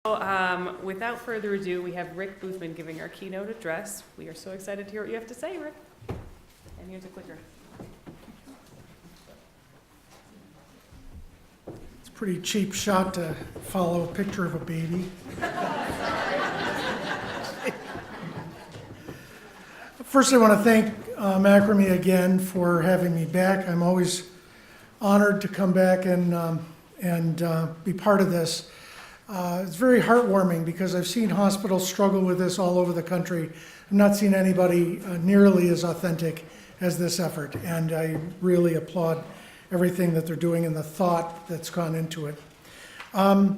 Without further ado, we have Rick Boothman giving our keynote address. We are so excited to hear what you have to say, Rick. And here's a clicker. It's a pretty cheap shot to follow a picture of a baby. First, I want to thank MACRMI again for having me back. I'm always honored to come back and be part of this. It's very heartwarming because I've seen hospitals struggle with this all over the country. I've not seen anybody nearly as authentic as this effort, and I really applaud everything that they're doing and the thought that's gone into it. My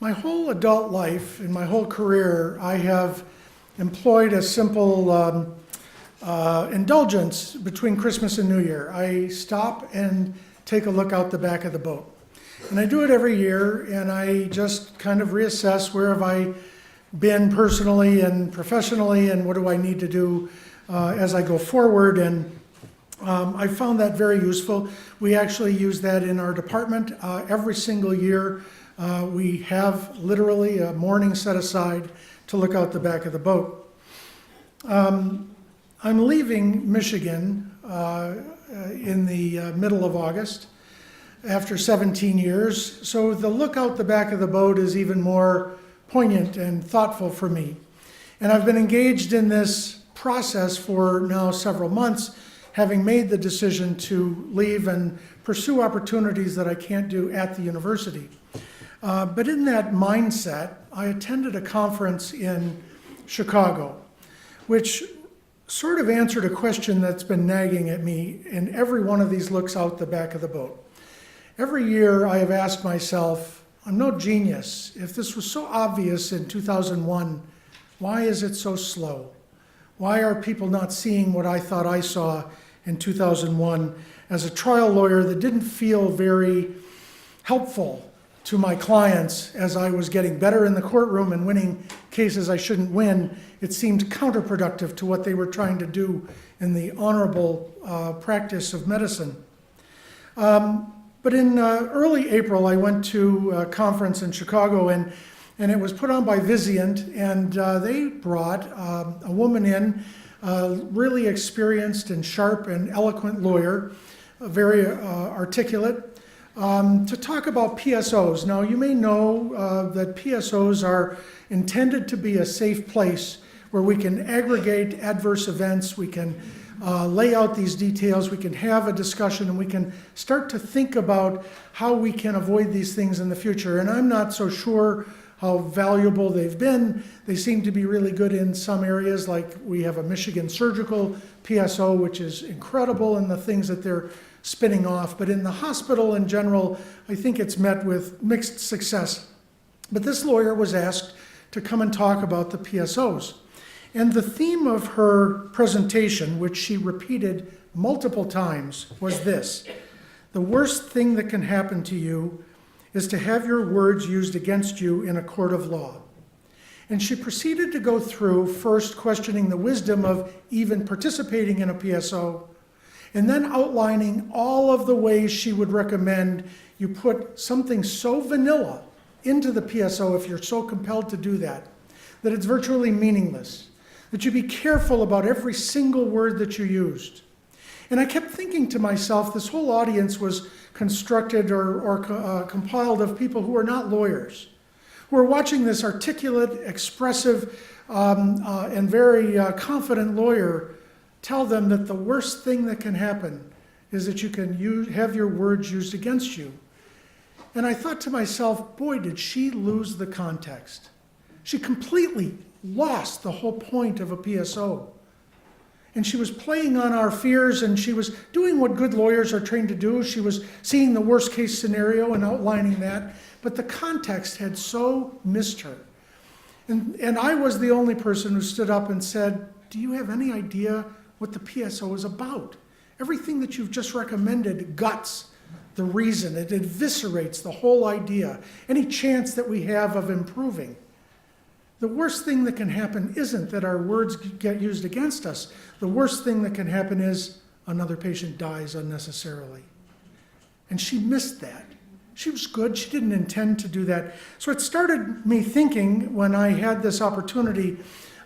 whole adult life, in my whole career, I have employed a simple indulgence between Christmas and New Year. I stop and take a look out the back of the boat. And I do it every year, and I just kind of reassess where have I been personally and professionally, and what do I need to do as I go forward. And I found that very useful. We actually use that in our department every single year. We have literally a morning set aside to look out the back of the boat. I'm leaving Michigan in the middle of August after 17 years, so the look out the back of the boat is even more poignant and thoughtful for me. And I've been engaged in this process for now several months, having made the decision to leave and pursue opportunities that I can't do at the university. But in that mindset, I attended a conference in Chicago, which sort of answered a question that's been nagging at me in every one of these looks out the back of the boat. Every year I have asked myself, I'm no genius. If this was so obvious in 2001, why is it so slow? Why are people not seeing what I thought I saw in 2001 as a trial lawyer that didn't feel very helpful to my clients as I was getting better in the courtroom and winning cases I shouldn't win? It seemed counterproductive to what they were trying to do in the honorable practice of medicine. But in early April, I went to a conference in Chicago, and it was put on by Vizient, and they brought a woman in, a really experienced and sharp and eloquent lawyer, very articulate, to talk about PSOs. Now, you may know that PSOs are intended to be a safe place where we can aggregate adverse events, we can lay out these details, we can have a discussion, and we can start to think about how we can avoid these things in the future. And I'm not so sure how valuable they've been. They seem to be really good in some areas, like we have a Michigan surgical PSO, which is incredible in the things that they're spinning off. But in the hospital in general, I think it's met with mixed success. But this lawyer was asked to come and talk about the PSOs. And the theme of her presentation, which she repeated multiple times, was this: the worst thing that can happen to you is to have your words used against you in a court of law. And she proceeded to go through, first questioning the wisdom of even participating in a PSO, and then outlining all of the ways she would recommend you put something so vanilla into the PSO, if you're so compelled to do that, that it's virtually meaningless. That you be careful about every single word that you used. And I kept thinking to myself, this whole audience was constructed or compiled of people who are not lawyers, who are watching this articulate, expressive, and very confident lawyer tell them that the worst thing that can happen is that you can have your words used against you. And I thought to myself, boy, did she lose the context. She completely lost the whole point of a PSO. And she was playing on our fears, and she was doing what good lawyers are trained to do. She was seeing the worst case scenario and outlining that, but the context had so missed her. And I was the only person who stood up and said, do you have any idea what the PSO is about? Everything that you've just recommended guts the reason. It eviscerates the whole idea, any chance that we have of improving. The worst thing that can happen isn't that our words get used against us. The worst thing that can happen is another patient dies unnecessarily. And she missed that. She was good. She didn't intend to do that. So it started me thinking when I had this opportunity.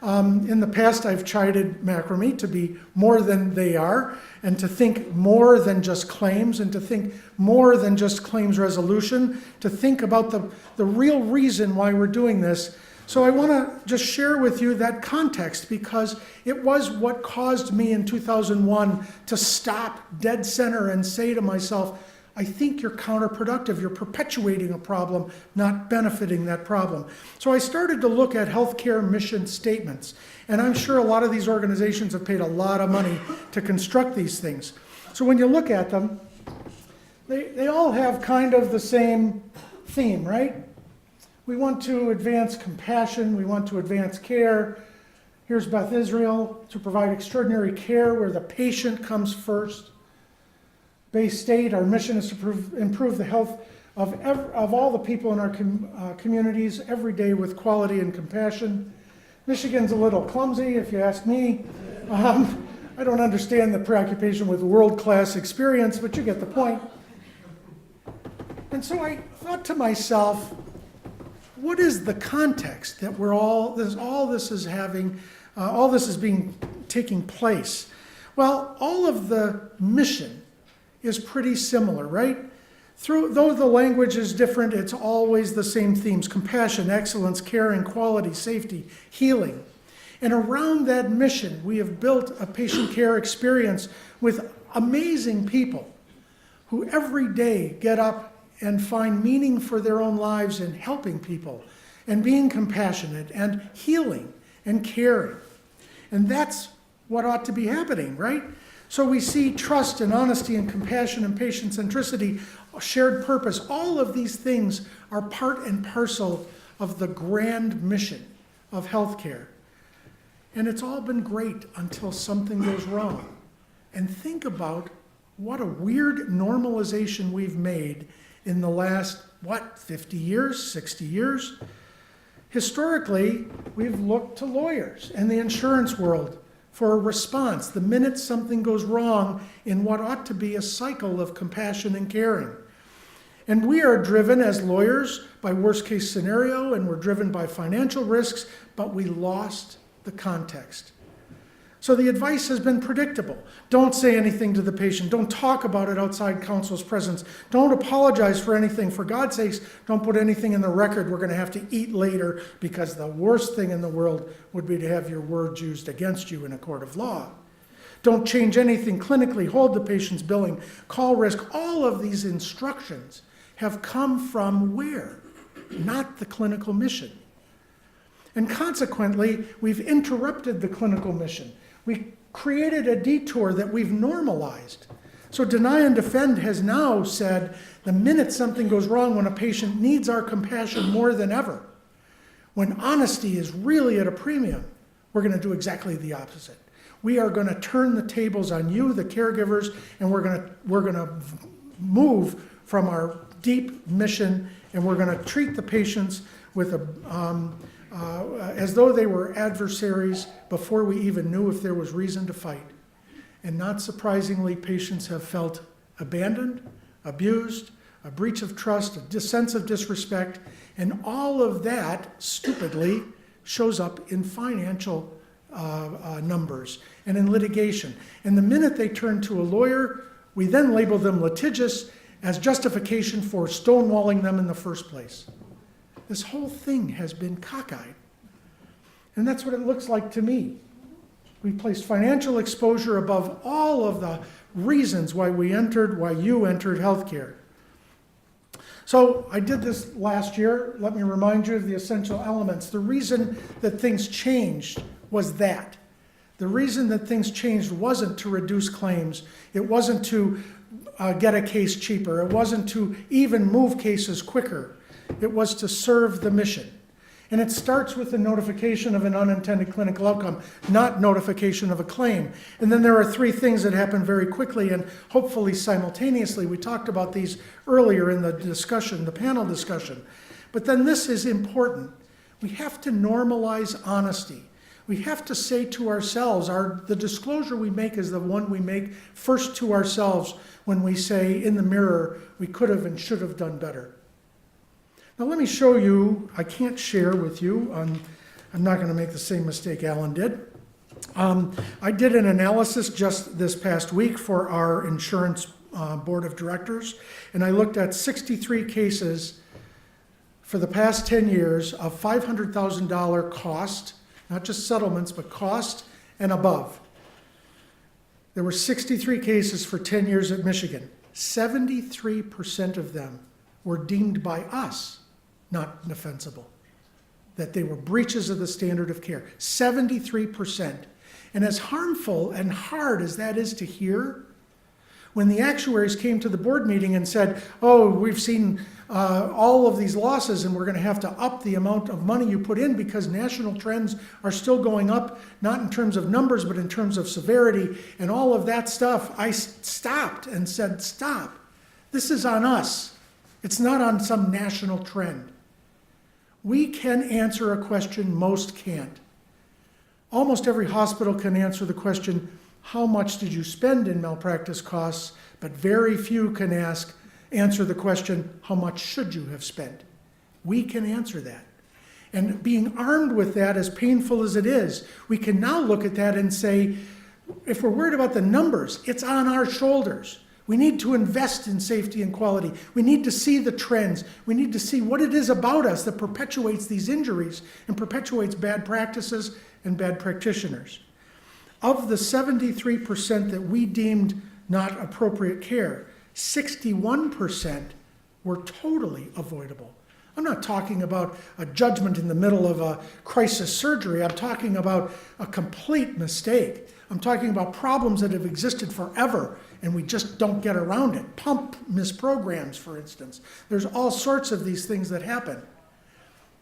In the past, I've chided MACRMI to be more than they are, and to think more than just claims, and to think more than just claims resolution, to think about the real reason why we're doing this. So I want to just share with you that context, because it was what caused me in 2001 to stop dead center and say to myself, I think you're counterproductive. You're perpetuating a problem, not benefiting that problem. So I started to look at healthcare mission statements. And I'm sure a lot of these organizations have paid a lot of money to construct these things. So when you look at them, they all have kind of the same theme, right? We want to advance compassion. We want to advance care. Here's Beth Israel, to provide extraordinary care where the patient comes first. Bay State, our mission is to improve the health of all the people in our communities every day with quality and compassion. Michigan's a little clumsy, if you ask me. I don't understand the preoccupation with world-class experience, but you get the point. And so I thought to myself, what is the context that all this is taking place? Well, all of the mission is pretty similar, right? Though the language is different, it's always the same themes: compassion, excellence, caring, quality, safety, healing. And around that mission, we have built a patient care experience with amazing people who every day get up and find meaning for their own lives in helping people and being compassionate and healing and caring. And that's what ought to be happening, right? So we see trust and honesty and compassion and patient centricity, shared purpose. All of these things are part and parcel of the grand mission of healthcare. And it's all been great until something goes wrong. And think about what a weird normalization we've made in the last, 50 years, 60 years? Historically, we've looked to lawyers and the insurance world for a response the minute something goes wrong in what ought to be a cycle of compassion and caring. And we are driven as lawyers by worst case scenario, and we're driven by financial risks, but we lost the context. So the advice has been predictable. Don't say anything to the patient. Don't talk about it outside counsel's presence. Don't apologize for anything. For God's sakes, don't put anything in the record we're going to have to eat later, because the worst thing in the world would be to have your words used against you in a court of law. Don't change anything clinically. Hold the patient's billing. Call risk. All of these instructions have come from where? Not the clinical mission. And consequently, we've interrupted the clinical mission. We created a detour that we've normalized. So Deny and Defend has now said the minute something goes wrong, when a patient needs our compassion more than ever, when honesty is really at a premium, we're going to do exactly the opposite. We are going to turn the tables on you, the caregivers, and we're going to move from our deep mission, and we're going to treat the patients with as though they were adversaries before we even knew if there was reason to fight. And not surprisingly, patients have felt abandoned, abused, a breach of trust, a sense of disrespect, and all of that, stupidly, shows up in financial numbers and in litigation. And the minute they turn to a lawyer, we then label them litigious as justification for stonewalling them in the first place. This whole thing has been cockeyed. And that's what it looks like to me. We placed financial exposure above all of the reasons why you entered healthcare. So I did this last year. Let me remind you of the essential elements. The reason that things changed was that. The reason that things changed wasn't to reduce claims. It wasn't to get a case cheaper. It wasn't to even move cases quicker. It was to serve the mission. And it starts with the notification of an unintended clinical outcome, not notification of a claim. And then there are three things that happen very quickly and hopefully simultaneously. We talked about these earlier in the discussion, the panel discussion. But then this is important. We have to normalize honesty. We have to say to ourselves, the disclosure we make is the one we make first to ourselves when we say in the mirror, we could have and should have done better. Now let me show you, I can't share with you, I'm not going to make the same mistake Alan did. I did an analysis just this past week for our insurance board of directors, and I looked at 63 cases for the past 10 years of $500,000 cost, not just settlements, but cost and above. There were 63 cases for 10 years at Michigan. 73% of them were deemed by us not defensible, that they were breaches of the standard of care. 73%. And as harmful and hard as that is to hear, when the actuaries came to the board meeting and said, oh, we've seen all of these losses and we're going to have to up the amount of money you put in because national trends are still going up, not in terms of numbers, but in terms of severity and all of that stuff, I stopped and said, stop. This is on us. It's not on some national trend. We can answer a question most can't. Almost every hospital can answer the question, how much did you spend in malpractice costs? But very few can answer the question, how much should you have spent? We can answer that. And being armed with that, as painful as it is, we can now look at that and say, if we're worried about the numbers, it's on our shoulders. We need to invest in safety and quality. We need to see the trends. We need to see what it is about us that perpetuates these injuries and perpetuates bad practices and bad practitioners. Of the 73% that we deemed not appropriate care, 61% were totally avoidable. I'm not talking about a judgment in the middle of a crisis surgery. I'm talking about a complete mistake. I'm talking about problems that have existed forever and we just don't get around it. Pump misprograms, for instance. There's all sorts of these things that happen.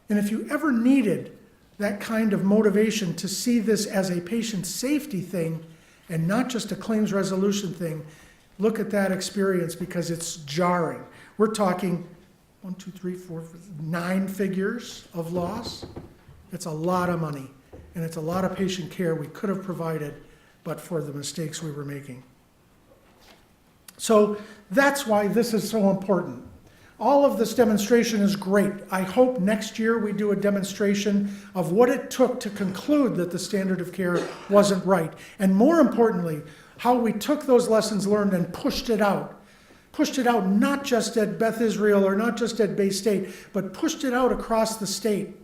And if you ever needed that kind of motivation to see this as a patient safety thing and not just a claims resolution thing, look at that experience because it's jarring. We're talking 9 figures of loss. It's a lot of money, and it's a lot of patient care we could have provided but for the mistakes we were making. So that's why this is so important. All of this demonstration is great. I hope next year we do a demonstration of what it took to conclude that the standard of care wasn't right. And more importantly, how we took those lessons learned and pushed it out. Pushed it out not just at Beth Israel or not just at Bay State, but pushed it out across the state,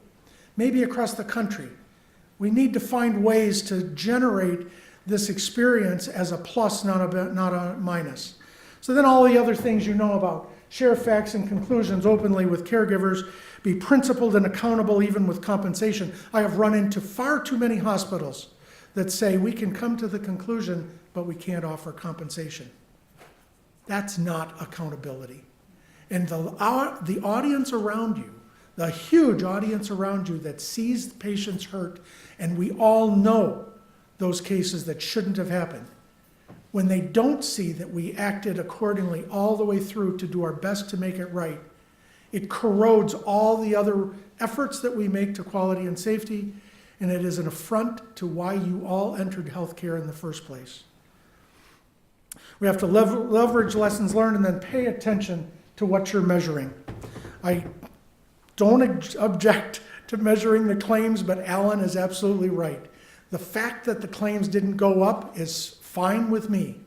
maybe across the country. We need to find ways to generate this experience as a plus, not a minus. So then all the other things you know about. Share facts and conclusions openly with caregivers, be principled and accountable even with compensation. I have run into far too many hospitals that say we can come to the conclusion, but we can't offer compensation. That's not accountability. And the audience around you, the huge audience around you that sees the patients hurt, and we all know those cases that shouldn't have happened. When they don't see that we acted accordingly all the way through to do our best to make it right, it corrodes all the other efforts that we make to quality and safety, and it is an affront to why you all entered healthcare in the first place. We have to leverage lessons learned and then pay attention to what you're measuring. I don't object to measuring the claims, but Alan is absolutely right. The fact that the claims didn't go up is fine with me.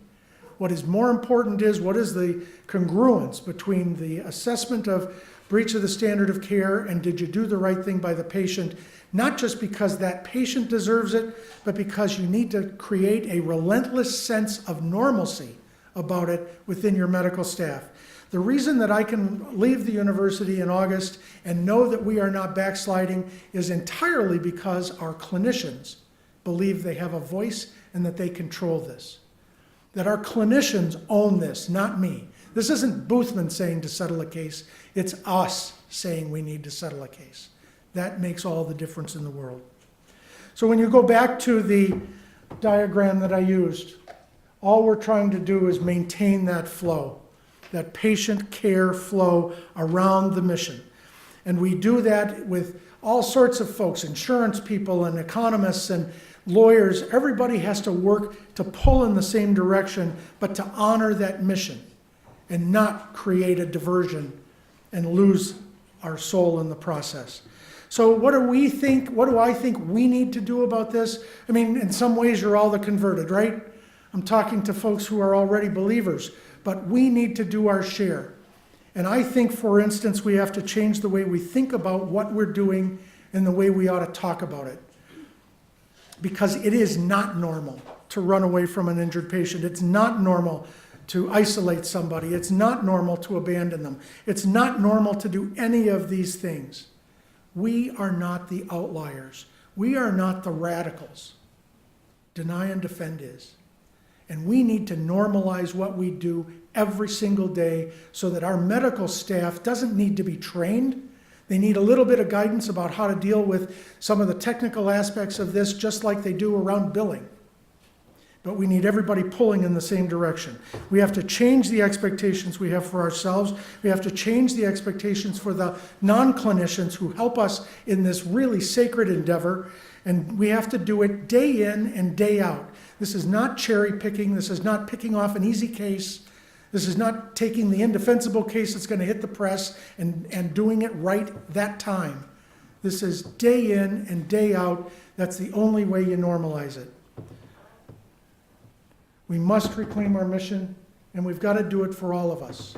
What is more important is what is the congruence between the assessment of breach of the standard of care and did you do the right thing by the patient, not just because that patient deserves it, but because you need to create a relentless sense of normalcy about it within your medical staff. The reason that I can leave the university in August and know that we are not backsliding is entirely because our clinicians believe they have a voice and that they control this. That our clinicians own this, not me. This isn't Boothman saying to settle a case, it's us saying we need to settle a case. That makes all the difference in the world. So when you go back to the diagram that I used, all we're trying to do is maintain that flow, that patient care flow around the mission. And we do that with all sorts of folks, insurance people and economists and lawyers. Everybody has to work to pull in the same direction, but to honor that mission and not create a diversion and lose our soul in the process. So what do we think, what do I think we need to do about this? I mean, in some ways you're all the converted, right? I'm talking to folks who are already believers, but we need to do our share. And I think, for instance, we have to change the way we think about what we're doing and the way we ought to talk about it. Because it is not normal to run away from an injured patient. It's not normal to isolate somebody. It's not normal to abandon them. It's not normal to do any of these things. We are not the outliers. We are not the radicals. Deny and defend is. And we need to normalize what we do every single day so that our medical staff doesn't need to be trained. They need a little bit of guidance about how to deal with some of the technical aspects of this, just like they do around billing. But we need everybody pulling in the same direction. We have to change the expectations we have for ourselves. We have to change the expectations for the non-clinicians who help us in this really sacred endeavor. And we have to do it day in and day out. This is not cherry picking. This is not picking off an easy case. This is not taking the indefensible case that's going to hit the press and doing it right that time. This is day in and day out. That's the only way you normalize it. We must reclaim our mission, and we've got to do it for all of us.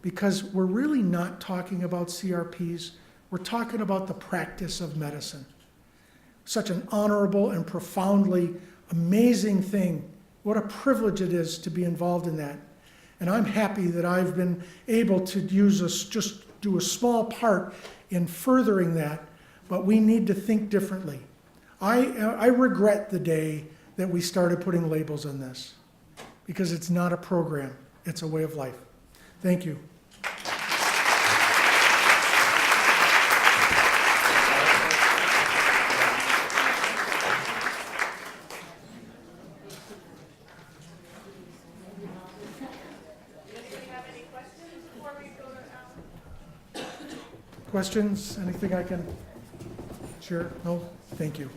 Because we're really not talking about CRPs. We're talking about the practice of medicine. Such an honorable and profoundly amazing thing. What a privilege it is to be involved in that. And I'm happy that I've been able to just do a small part in furthering that, but we need to think differently. I regret the day that we started putting labels on this, because it's not a program, it's a way of life. Thank you. Questions? Anything I can share? No? Thank you.